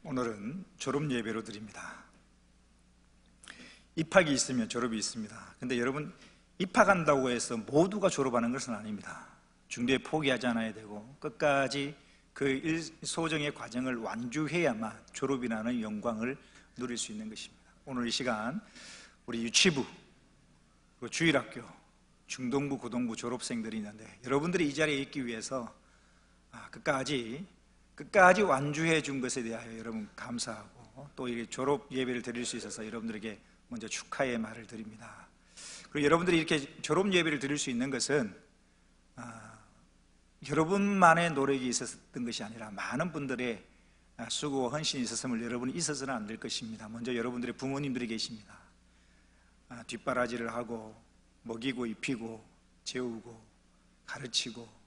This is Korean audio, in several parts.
오늘은 졸업 예배로 드립니다. 입학이 있으면 졸업이 있습니다. 근데 여러분, 입학한다고 해서 모두가 졸업하는 것은 아닙니다. 중도에 포기하지 않아야 되고 끝까지 그 소정의 과정을 완주해야만 졸업이라는 영광을 누릴 수 있는 것입니다. 오늘 이 시간 우리 유치부, 그리고 주일학교, 중동부, 고동부 졸업생들이 있는데 여러분들이 이 자리에 있기 위해서 끝까지 완주해 준 것에 대하여 여러분 감사하고, 또 이 졸업 예배를 드릴 수 있어서 여러분들에게 먼저 축하의 말을 드립니다. 그리고 여러분들이 이렇게 졸업 예배를 드릴 수 있는 것은 여러분만의 노력이 있었던 것이 아니라 많은 분들의 수고와 헌신이 있었음을 여러분이 있어서는 안 될 것입니다. 먼저 여러분들의 부모님들이 계십니다. 뒷바라지를 하고 먹이고 입히고 재우고 가르치고,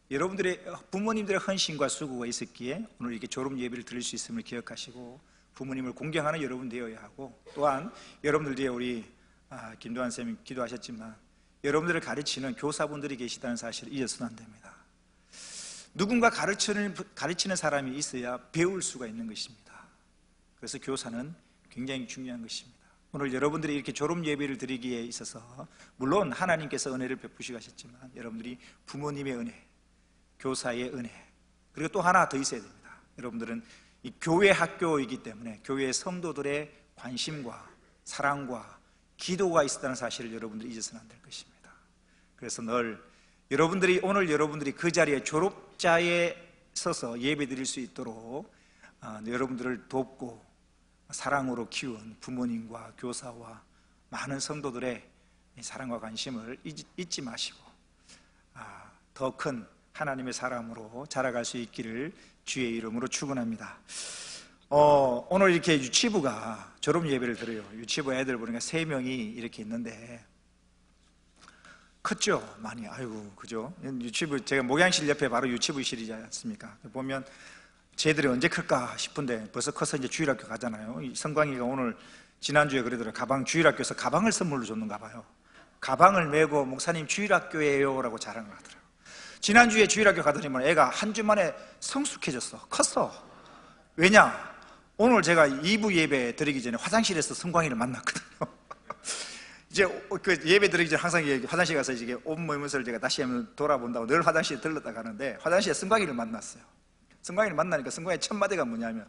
여러분들의 부모님들의 헌신과 수고가 있었기에 오늘 이렇게 졸업 예배를 드릴 수 있음을 기억하시고 부모님을 공경하는 여러분 되어야 하고, 또한 여러분들 뒤에 우리 김도환 쌤이 기도하셨지만 여러분들을 가르치는 교사분들이 계시다는 사실을 잊어서는 안 됩니다. 누군가 가르치는 사람이 있어야 배울 수가 있는 것입니다. 그래서 교사는 굉장히 중요한 것입니다. 오늘 여러분들이 이렇게 졸업 예배를 드리기에 있어서 물론 하나님께서 은혜를 베푸시고 하셨지만 여러분들이 부모님의 은혜, 교사의 은혜, 그리고 또 하나 더 있어야 됩니다. 여러분들은 이 교회 학교이기 때문에 교회의 성도들의 관심과 사랑과 기도가 있었다는 사실을 여러분들이 잊어서는 안 될 것입니다. 그래서 늘 오늘 여러분들이 그 자리에 졸업자에 서서 예배 드릴 수 있도록 여러분들을 돕고 사랑으로 키운 부모님과 교사와 많은 성도들의 사랑과 관심을 잊지 마시고 더 큰 하나님의 사람으로 자라갈 수 있기를 주의 이름으로 축원합니다. 오늘 이렇게 유치부가 졸업 예배를 드려요. 유치부 애들 보니까 3명이 이렇게 있는데 컸죠? 많이. 아이고, 그죠? 유치부, 제가 목양실 옆에 바로 유치부실이지 않습니까? 보면 쟤들이 언제 클까 싶은데 벌써 커서 이제 주일학교 가잖아요. 성광이가 오늘 지난주에 그러더라고요. 주일학교에서 가방을 선물로 줬는가 봐요. 가방을 메고 목사님 주일학교예요 라고 자랑을 하더라고요. 지난주에 주일학교 가더니만 애가 한 주 만에 성숙해졌어. 컸어. 왜냐? 오늘 제가 2부 예배 드리기 전에 화장실에서 성광이를 만났거든요. 이제 그 예배 드리기 전에 항상 화장실 가서 이제 옷 모이면서 제가 다시 한번 돌아본다고 늘 화장실에 들렀다 가는데 화장실에 성광이를 만났어요. 성광이를 만나니까 성광이의 첫 마디가 뭐냐면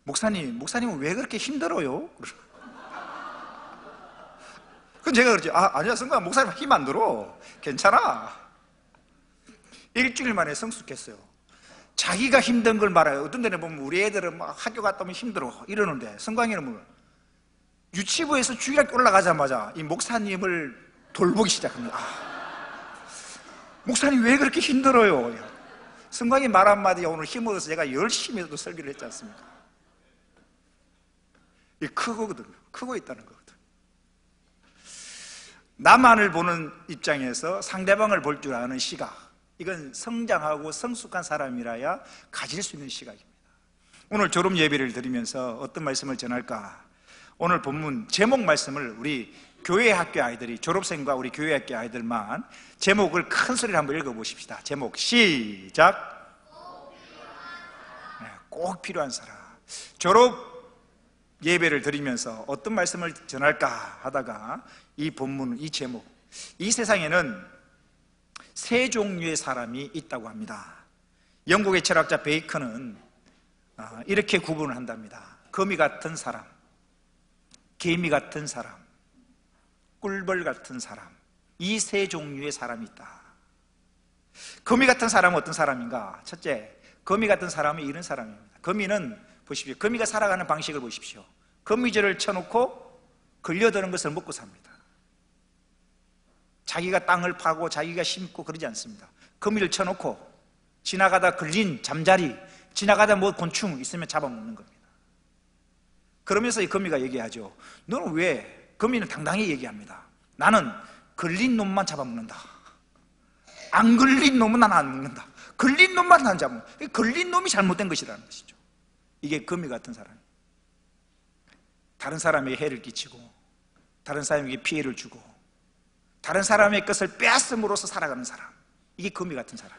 목사님은 왜 그렇게 힘들어요? 그럼 제가 그러지, 아니야 성광아, 목사님 힘 안 들어. 괜찮아. 일주일 만에 성숙했어요. 자기가 힘든 걸 말해요. 어떤 데는 보면 우리 애들은 막 학교 갔다 오면 힘들어 이러는데 성광이는 뭐 유치부에서 주일학교 올라가자마자 이 목사님을 돌보기 시작합니다. 목사님 왜 그렇게 힘들어요? 성광이 말 한마디에 오늘 힘을 얻어서 제가 열심히 또 설교를 했지 않습니까? 이게 크거든요. 크고 있다는 거거든요. 나만을 보는 입장에서 상대방을 볼 줄 아는 시각, 이건 성장하고 성숙한 사람이라야 가질 수 있는 시각입니다. 오늘 졸업 예배를 드리면서 어떤 말씀을 전할까? 오늘 본문 제목 말씀을 우리 교회 학교 아이들이, 졸업생과 우리 교회 학교 아이들만 제목을 큰 소리로 한번 읽어보십시다. 제목 시작. 꼭 필요한 사람. 졸업 예배를 드리면서 어떤 말씀을 전할까 하다가 이 본문, 이 제목, 이 세상에는 3 종류의 사람이 있다고 합니다. 영국의 철학자 베이컨은 이렇게 구분을 한답니다. 거미 같은 사람, 개미 같은 사람, 꿀벌 같은 사람, 이 3 종류의 사람이 있다. 거미 같은 사람은 어떤 사람인가? 첫째, 거미 같은 사람은 이런 사람입니다. 거미는 보십시오. 거미가 살아가는 방식을 보십시오. 거미줄을 쳐놓고 걸려드는 것을 먹고 삽니다. 자기가 땅을 파고 자기가 심고 그러지 않습니다. 거미를 쳐놓고 지나가다 걸린 잠자리, 지나가다 뭐 곤충 있으면 잡아먹는 겁니다. 그러면서 이 거미가 얘기하죠. 너는 왜? 거미는 당당히 얘기합니다. 나는 걸린 놈만 잡아먹는다. 안 걸린 놈은 난 안 먹는다. 걸린 놈만 난 잡아먹는다. 걸린 놈이 잘못된 것이라는 것이죠. 이게 거미 같은 사람. 다른 사람에게 해를 끼치고 다른 사람에게 피해를 주고 다른 사람의 것을 빼앗음으로써 살아가는 사람, 이게 거미 같은 사람.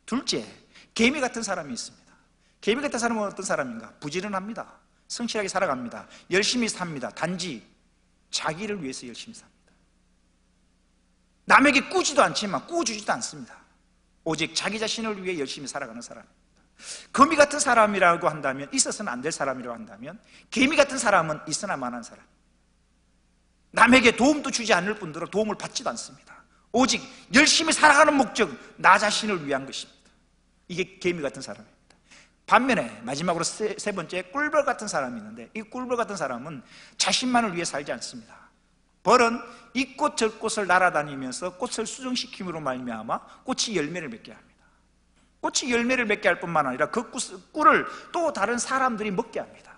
둘째, 개미 같은 사람이 있습니다. 개미 같은 사람은 어떤 사람인가? 부지런합니다. 성실하게 살아갑니다. 열심히 삽니다. 단지 자기를 위해서 열심히 삽니다. 남에게 꾸지도 않지만 꾸주지도 않습니다. 오직 자기 자신을 위해 열심히 살아가는 사람입니다. 거미 같은 사람이라고 한다면, 있어서는 안 될 사람이라고 한다면, 개미 같은 사람은 있어나만한 사람. 남에게 도움도 주지 않을 뿐더러 도움을 받지도 않습니다. 오직 열심히 살아가는 목적, 나 자신을 위한 것입니다. 이게 개미 같은 사람입니다. 반면에 마지막으로 세 번째, 꿀벌 같은 사람이 있는데, 이 꿀벌 같은 사람은 자신만을 위해 살지 않습니다. 벌은 이 꽃 저 꽃을 날아다니면서 꽃을 수정시킴으로 말미암아 꽃이 열매를 맺게 합니다. 꽃이 열매를 맺게 할 뿐만 아니라 그 꿀을 또 다른 사람들이 먹게 합니다.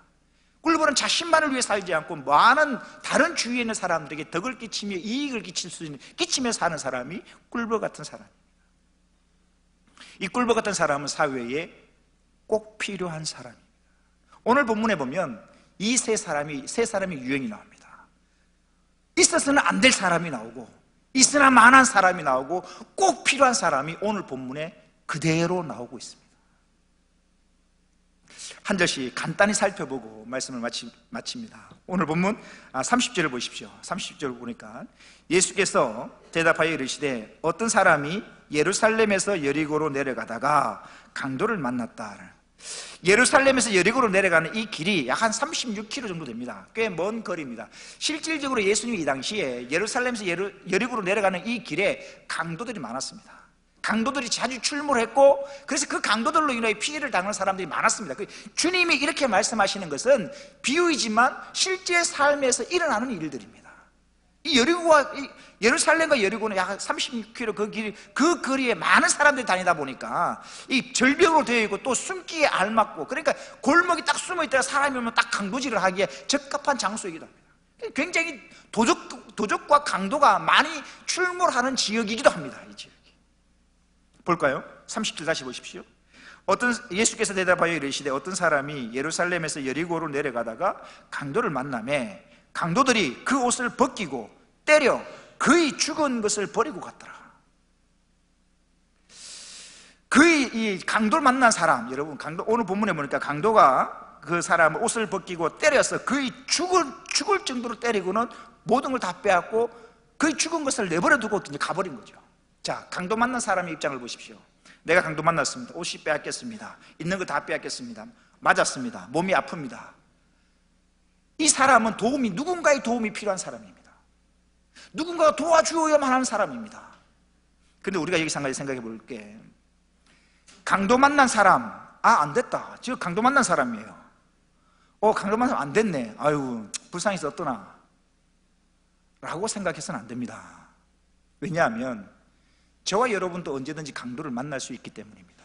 꿀벌은 자신만을 위해 살지 않고 많은 다른 주위에 있는 사람들에게 덕을 끼치며 이익을 끼칠 수 있는, 끼치며 사는 사람이 꿀벌 같은 사람입니다. 이 꿀벌 같은 사람은 사회에 꼭 필요한 사람입니다. 오늘 본문에 보면 이 세 사람이 유형이 나옵니다. 있어서는 안 될 사람이 나오고, 있으나 만한 사람이 나오고, 꼭 필요한 사람이 오늘 본문에 그대로 나오고 있습니다. 한 절씩 간단히 살펴보고 말씀을 마칩니다. 오늘 본문 30절을 보십시오. 30절을 보니까 예수께서 대답하여 이르시되 어떤 사람이 예루살렘에서 여리고로 내려가다가 강도를 만났다. 예루살렘에서 여리고로 내려가는 이 길이 약 한 36km 정도 됩니다. 꽤 먼 거리입니다. 실질적으로 예수님이 이 당시에 예루살렘에서 여리고로 내려가는 이 길에 강도들이 많았습니다. 강도들이 자주 출몰했고, 그래서 그 강도들로 인해 피해를 당하는 사람들이 많았습니다. 주님이 이렇게 말씀하시는 것은 비유이지만 실제 삶에서 일어나는 일들입니다. 이 예루살렘과 여리고는 약 36km 그 거리에 많은 사람들이 다니다 보니까 이 절벽으로 되어 있고 또 숨기에 알맞고, 그러니까 골목이 딱 숨어 있다가 사람이 오면 딱 강도질을 하기에 적합한 장소이기도 합니다. 굉장히 도적과 강도가 많이 출몰하는 지역이기도 합니다. 이 지역이. 볼까요? 30절 다시 보십시오. 예수께서 대답하여 이르시되 어떤 사람이 예루살렘에서 여리고로 내려가다가 강도를 만나매 강도들이 그 옷을 벗기고 때려 그의 죽은 것을 버리고 갔더라. 이 강도를 만난 사람, 여러분, 오늘 본문에 보니까 강도가 그 사람을 옷을 벗기고 때려서 그의 죽을 정도로 때리고는 모든 걸 다 빼앗고 그의 죽은 것을 내버려 두고 이제 가버린 거죠. 자, 강도 만난 사람의 입장을 보십시오. 내가 강도 만났습니다. 옷이 빼앗겼습니다. 있는 거 다 빼앗겼습니다. 맞았습니다. 몸이 아픕니다. 이 사람은 누군가의 도움이 필요한 사람입니다. 누군가가 도와주어야만 하는 사람입니다. 근데 우리가 여기서 한 가지 생각해 볼게. 강도 만난 사람, 안 됐다. 지금 강도 만난 사람이에요. 강도 만난 사람 안 됐네. 아유, 불쌍해서 어떠나. 라고 생각해서는 안 됩니다. 왜냐하면 저와 여러분도 언제든지 강도를 만날 수 있기 때문입니다.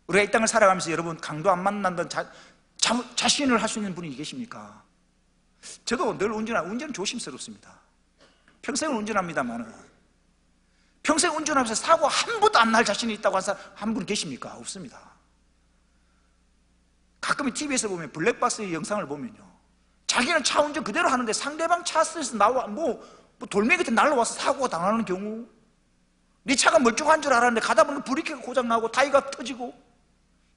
우리가 이 땅을 살아가면서 여러분 강도 안 만난다는 자신을 할 수 있는 분이 계십니까? 저도 늘 운전은 조심스럽습니다. 평생을 운전합니다만 평생 운전하면서 사고 한 번도 안 날 자신이 있다고 한 사람 한 분 계십니까? 없습니다. 가끔 TV에서 보면 블랙박스의 영상을 보면요, 자기는 차 운전 그대로 하는데 상대방 차에서 나와 돌멩이 같은 날라와서 사고가 당하는 경우, 네 차가 멀쩡한 줄 알았는데 가다 보면 브레이크가 고장나고 타이어가 터지고,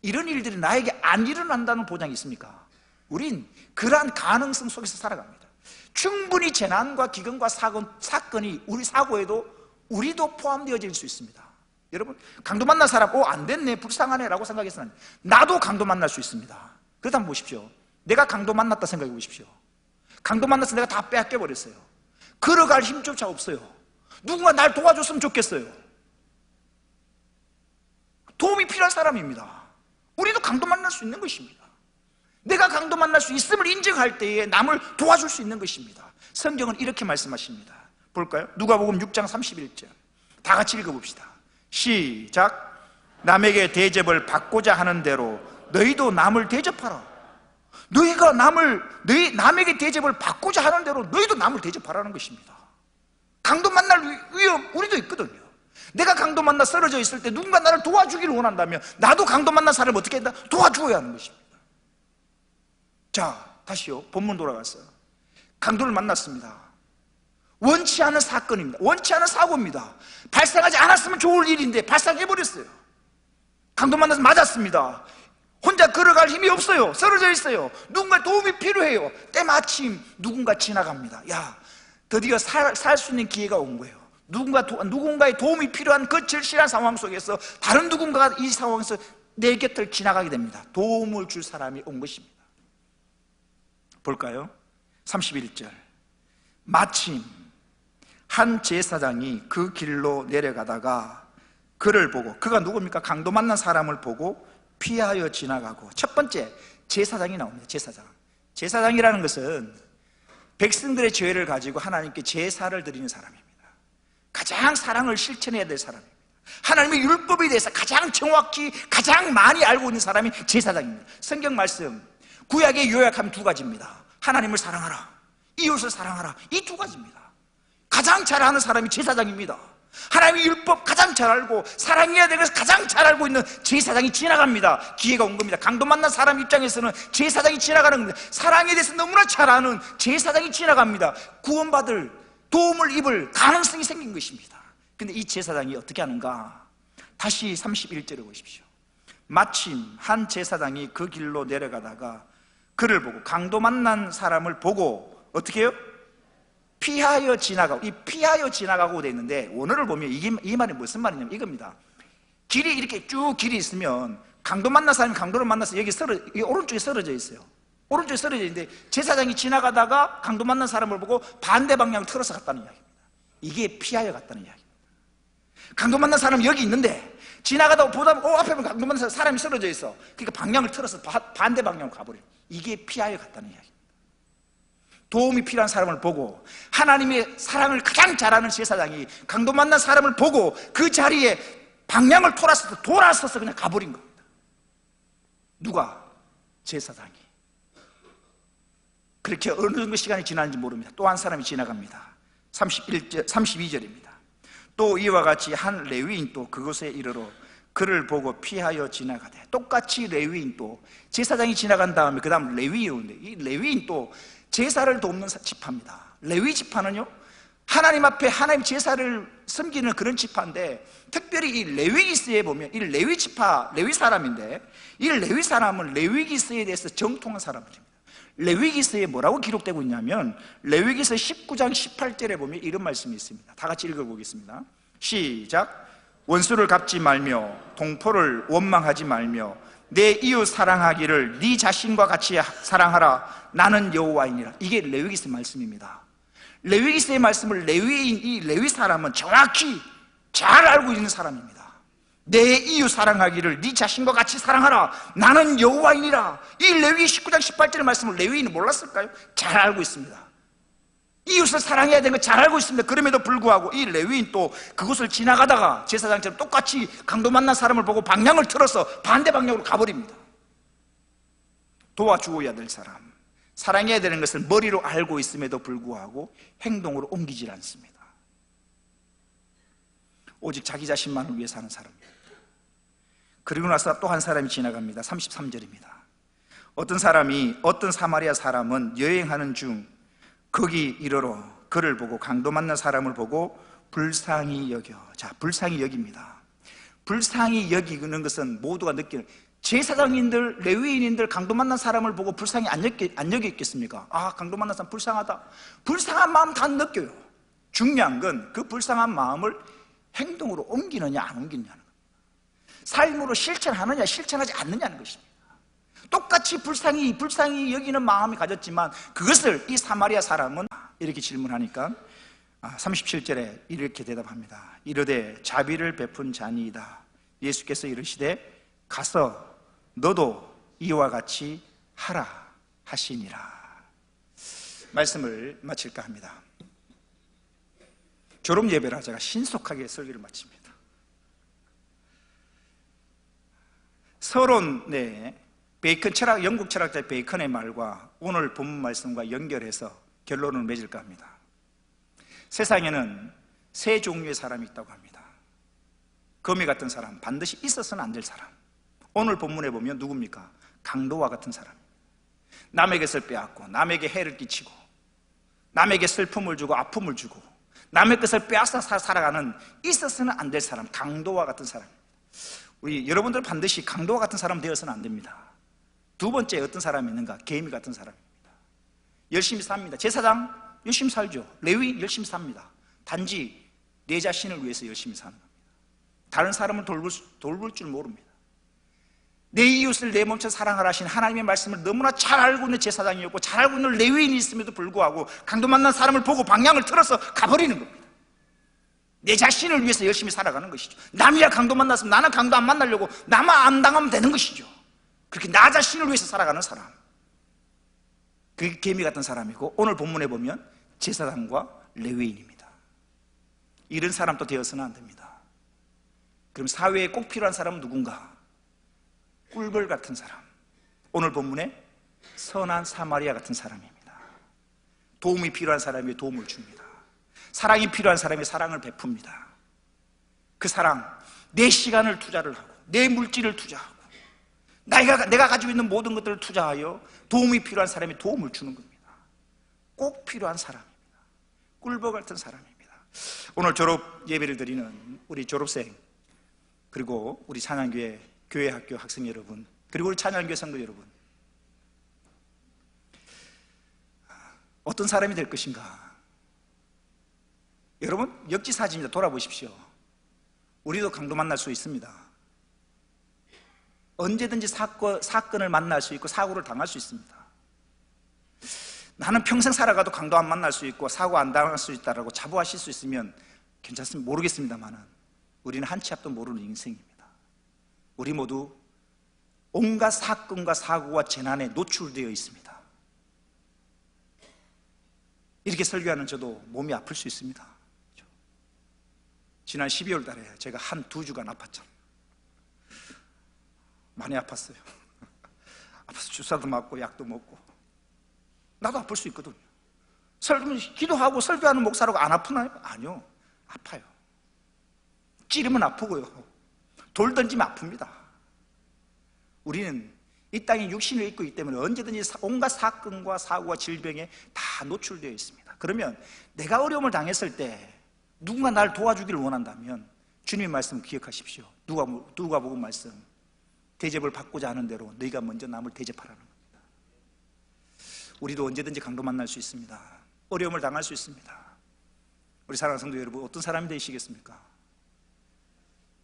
이런 일들이 나에게 안 일어난다는 보장이 있습니까? 우린 그러한 가능성 속에서 살아갑니다. 충분히 재난과 기근과 사건이 우리 사고에도 우리도 포함되어질 수 있습니다. 여러분, 강도 만난 사람 안 됐네, 불쌍하네 라고 생각해서는 나도 강도 만날 수 있습니다. 그렇다 한번 보십시오. 내가 강도 만났다 생각해 보십시오. 강도 만나서 내가 다 빼앗겨 버렸어요. 걸어갈 힘조차 없어요. 누군가 날 도와줬으면 좋겠어요. 도움이 필요한 사람입니다. 우리도 강도 만날 수 있는 것입니다. 내가 강도 만날 수 있음을 인정할 때에 남을 도와줄 수 있는 것입니다. 성경은 이렇게 말씀하십니다. 볼까요? 누가복음 6장 31절 다 같이 읽어봅시다. 시작. 남에게 대접을 받고자 하는 대로 너희도 남을 대접하라. 너희가 남에게 대접을 받고자 하는 대로 너희도 남을 대접하라는 것입니다. 강도 만날 위험 우리도 있거든요. 내가 강도 만나 쓰러져 있을 때 누군가 나를 도와주기를 원한다면 나도 강도 만난 사람을 어떻게 한다? 도와주어야 하는 것입니다. 자, 다시요. 본문 돌아가서 강도를 만났습니다. 원치 않은 사건입니다. 원치 않은 사고입니다. 발생하지 않았으면 좋을 일인데 발생해버렸어요. 강도 만나서 맞았습니다. 혼자 걸어갈 힘이 없어요. 쓰러져 있어요. 누군가 도움이 필요해요. 때마침 누군가 지나갑니다. 야, 드디어 살 수 있는 기회가 온 거예요. 누군가의 도움이 필요한 그 절실한 상황 속에서 다른 누군가가 이 상황에서 내 곁을 지나가게 됩니다. 도움을 줄 사람이 온 것입니다. 볼까요? 31절. 마침 한 제사장이 그 길로 내려가다가 그를 보고, 그가 누굽니까? 강도 만난 사람을 보고 피하여 지나가고. 첫 번째, 제사장이 나옵니다. 제사장이라는 것은 백성들의 죄를 가지고 하나님께 제사를 드리는 사람입니다. 가장 사랑을 실천해야 될 사람입니다. 하나님의 율법에 대해서 가장 정확히 가장 많이 알고 있는 사람이 제사장입니다. 성경 말씀 구약에 요약하면 두 가지입니다. 하나님을 사랑하라, 이웃을 사랑하라. 이 두 가지입니다. 가장 잘 아는 사람이 제사장입니다. 하나님의 율법 가장 잘 알고 사랑해야 되는 것을 가장 잘 알고 있는 제사장이 지나갑니다. 기회가 온 겁니다. 강도 만난 사람 입장에서는 제사장이 지나가는 겁니다. 사랑에 대해서 너무나 잘 아는 제사장이 지나갑니다. 구원받을, 도움을 입을 가능성이 생긴 것입니다. 근데 이 제사장이 어떻게 하는가? 다시 31절에 보십시오. 마침 한 제사장이 그 길로 내려가다가 그를 보고, 강도 만난 사람을 보고 어떻게 해요? 피하여 지나가고. 이 피하여 지나가고 되어 있는데 원어를 보면 이 말이 무슨 말이냐면 이겁니다. 길이 이렇게 쭉 길이 있으면 강도 만난 사람이 강도를 만나서 여기 오른쪽에 쓰러져 있어요. 오른쪽에 쓰러져 있는데 제사장이 지나가다가 강도 만난 사람을 보고 반대 방향을 틀어서 갔다는 이야기입니다. 이게 피하여 갔다는 이야기입니다. 강도 만난 사람이 여기 있는데 지나가다 보다 앞에 보면 강도 만난 사람이 쓰러져 있어. 그러니까 방향을 틀어서 반대 방향으로 가버려요. 이게 피하여 갔다는 이야기입니다. 도움이 필요한 사람을 보고, 하나님의 사랑을 가장 잘 아는 제사장이 강도 만난 사람을 보고 그 자리에 방향을 돌아서서 그냥 가버린 겁니다. 누가? 제사장이. 그렇게 어느 정도 시간이 지났는지 모릅니다. 또 한 사람이 지나갑니다. 32절입니다. 또 이와 같이 한 레위인 또 그곳에 이르러 그를 보고 피하여 지나가되. 똑같이 레위인 또 제사장이 지나간 다음에 그 다음 레위인이 오는데, 이 레위인 또 제사를 돕는 지파입니다. 레위 지파는요, 하나님 앞에 하나님 제사를 섬기는 그런 지파인데, 특별히 이 레위기스에 보면 이 레위 지파, 레위 사람인데, 이 레위 사람은 레위기스에 대해서 정통한 사람들입니다. 레위기스에 뭐라고 기록되고 있냐면 레위기서 19장 18절에 보면 이런 말씀이 있습니다. 다 같이 읽어보겠습니다. 시작. 원수를 갚지 말며 동포를 원망하지 말며 내 이웃 사랑하기를 네 자신과 같이 사랑하라. 나는 여호와이니라. 이게 레위기스의 말씀입니다. 레위기스의 말씀을 레위인, 이 레위 사람은 정확히 잘 알고 있는 사람입니다. 내 이웃 사랑하기를 네 자신과 같이 사랑하라. 나는 여호와이니라. 이 레위기 19장 18절의 말씀을 레위인은 몰랐을까요? 잘 알고 있습니다. 이웃을 사랑해야 되는 거 잘 알고 있습니다. 그럼에도 불구하고 이 레위인 또 그곳을 지나가다가 제사장처럼 똑같이 강도 만난 사람을 보고 방향을 틀어서 반대 방향으로 가버립니다. 도와주어야 될 사람, 사랑해야 되는 것을 머리로 알고 있음에도 불구하고 행동으로 옮기질 않습니다. 오직 자기 자신만을 위해 사는 사람입니다. 그리고 나서 또 한 사람이 지나갑니다. 33절입니다. 어떤 사마리아 사람은 여행하는 중 거기 이르러 그를 보고 강도 만난 사람을 보고 불쌍히 여겨. 자, 불쌍히 여깁니다. 불쌍히 여기는 것은 모두가 느끼는, 제사장인들, 레위인인들 강도 만난 사람을 보고 불쌍히 안 여기겠습니까? 아, 강도 만난 사람 불쌍하다. 불쌍한 마음 다 느껴요. 중요한 건 그 불쌍한 마음을 행동으로 옮기느냐 안 옮기느냐는 겁니다. 삶으로 실천하느냐 실천하지 않느냐는 것입니다. 똑같이 불쌍히 여기는 마음이 가졌지만 그것을 이 사마리아 사람은 이렇게 질문하니까 37절에 이렇게 대답합니다. 이르되 자비를 베푼 자니이다. 예수께서 이르시되 가서 너도 이와 같이 하라 하시니라. 말씀을 마칠까 합니다. 졸업 예배라 제가 신속하게 설교를 마칩니다. 서론 내 영국 철학자 베이컨의 말과 오늘 본문 말씀과 연결해서 결론을 맺을까 합니다. 세상에는 세 종류의 사람이 있다고 합니다. 거미 같은 사람, 반드시 있어서는 안 될 사람. 오늘 본문에 보면 누굽니까? 강도와 같은 사람. 남의 것을 빼앗고 남에게 해를 끼치고 남에게 슬픔을 주고 아픔을 주고 남의 것을 빼앗아 살아가는 있어서는 안 될 사람, 강도와 같은 사람. 우리 여러분들 반드시 강도와 같은 사람 되어서는 안 됩니다. 두 번째 어떤 사람이 있는가? 게으미 같은 사람입니다. 열심히 삽니다. 제사장 열심히 살죠. 레위 열심히 삽니다. 단지 내 자신을 위해서 열심히 사는 겁니다. 다른 사람을 돌볼 줄 모릅니다. 내 이웃을 내 몸처럼 사랑하라 하신 하나님의 말씀을 너무나 잘 알고 있는 제사장이었고 잘 알고 있는 레위인이 있음에도 불구하고 강도 만난 사람을 보고 방향을 틀어서 가버리는 겁니다. 내 자신을 위해서 열심히 살아가는 것이죠. 남이야 강도 만났으면 나는 강도 안 만나려고 나만 안 당하면 되는 것이죠. 그렇게 나 자신을 위해서 살아가는 사람, 그게 개미 같은 사람이고, 오늘 본문에 보면 제사장과 레위인입니다. 이런 사람도 되어서는 안 됩니다. 그럼 사회에 꼭 필요한 사람은 누군가? 꿀벌 같은 사람, 오늘 본문에 선한 사마리아 같은 사람입니다. 도움이 필요한 사람에게 도움을 줍니다. 사랑이 필요한 사람에게 사랑을 베풉니다. 그 사랑, 내 시간을 투자를 하고 내 물질을 투자하고 내가 가지고 있는 모든 것들을 투자하여 도움이 필요한 사람에 도움을 주는 겁니다. 꼭 필요한 사람입니다. 꿀벌 같은 사람입니다. 오늘 졸업 예배를 드리는 우리 졸업생, 그리고 우리 찬양교회 교회 학교 학생 여러분, 그리고 우리 찬양교회 성도 여러분, 어떤 사람이 될 것인가? 여러분, 역지사지입니다. 돌아보십시오. 우리도 강도 만날 수 있습니다. 언제든지 사건을 만날 수 있고 사고를 당할 수 있습니다. 나는 평생 살아가도 강도 안 만날 수 있고 사고 안 당할 수 있다라고 자부하실 수 있으면 괜찮습니다. 모르겠습니다만은 우리는 한 치 앞도 모르는 인생입니다. 우리 모두 온갖 사건과 사고와 재난에 노출되어 있습니다. 이렇게 설교하는 저도 몸이 아플 수 있습니다. 지난 12월 달에 제가 한 2주간 아팠잖아요. 많이 아팠어요. 아파서 주사도 맞고 약도 먹고. 나도 아플 수 있거든요. 기도하고 설교하는 목사라고 안 아프나요? 아니요, 아파요. 찌르면 아프고요, 돌 던지면 아픕니다. 우리는 이 땅에 육신을 입고 있기 때문에 언제든지 온갖 사건과 사고와 질병에 다 노출되어 있습니다. 그러면 내가 어려움을 당했을 때 누군가 나를 도와주기를 원한다면 주님의 말씀 기억하십시오. 누가복음 말씀, 대접을 받고자 하는 대로 너희가 먼저 남을 대접하라는 겁니다. 우리도 언제든지 강도 만날 수 있습니다. 어려움을 당할 수 있습니다. 우리 사랑하는 성도 여러분, 어떤 사람이 되시겠습니까?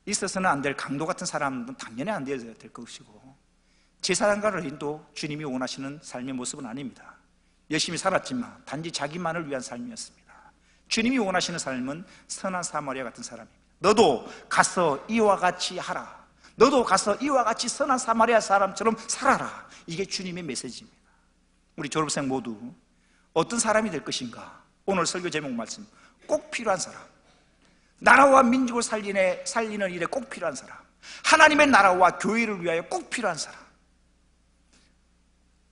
있어서는 안 될 강도 같은 사람은 당연히 안 되어야 될 것이고, 제사장과 레위인도 주님이 원하시는 삶의 모습은 아닙니다. 열심히 살았지만 단지 자기만을 위한 삶이었습니다. 주님이 원하시는 삶은 선한 사마리아 같은 사람입니다. 너도 가서 이와 같이 하라. 너도 가서 이와 같이 선한 사마리아 사람처럼 살아라. 이게 주님의 메시지입니다. 우리 졸업생 모두 어떤 사람이 될 것인가? 오늘 설교 제목 말씀, 꼭 필요한 사람, 나라와 민족을 살리는 일에 꼭 필요한 사람, 하나님의 나라와 교회를 위하여 꼭 필요한 사람,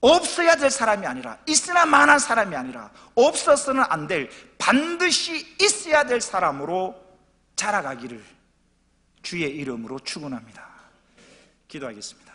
없어야 될 사람이 아니라, 있으나 마나한 사람이 아니라, 없어서는 안 될, 반드시 있어야 될 사람으로 자라가기를 주의 이름으로 축원합니다. 기도하겠습니다.